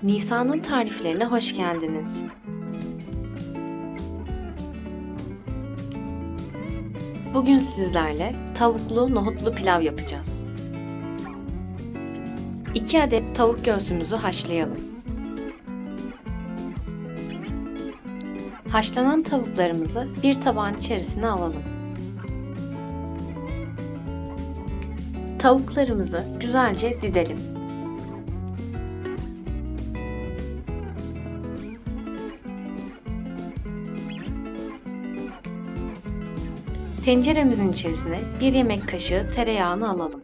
Nisa'nın tariflerine hoş geldiniz. Bugün sizlerle tavuklu nohutlu pilav yapacağız. 2 adet tavuk göğsümüzü haşlayalım. Haşlanan tavuklarımızı bir tabağın içerisine alalım. Tavuklarımızı güzelce didelim. Tenceremizin içerisine 1 yemek kaşığı tereyağını alalım.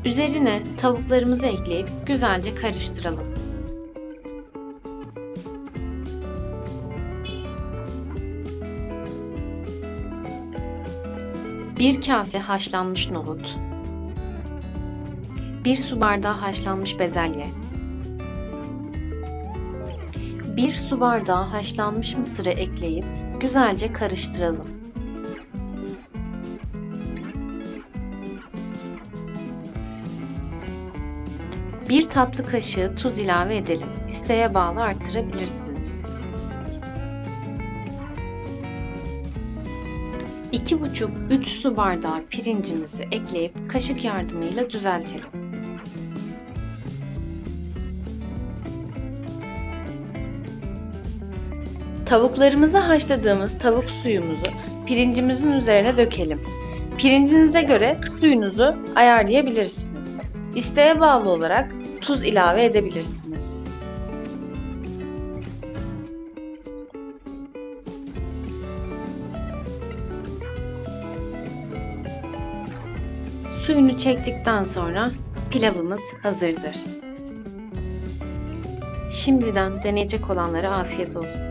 Üzerine tavuklarımızı ekleyip güzelce karıştıralım. Bir kase haşlanmış nohut, 1 su bardağı haşlanmış bezelye, 1 su bardağı haşlanmış mısırı ekleyip güzelce karıştıralım. Bir tatlı kaşığı tuz ilave edelim. İsteğe bağlı artırabilirsiniz. 2,5-3 su bardağı pirincimizi ekleyip kaşık yardımıyla düzeltelim. Tavuklarımızı haşladığımız tavuk suyumuzu pirincimizin üzerine dökelim. Pirincinize göre suyunuzu ayarlayabilirsiniz. İsteğe bağlı olarak tuz ilave edebilirsiniz. Suyunu çektikten sonra pilavımız hazırdır. Şimdiden deneyecek olanlara afiyet olsun.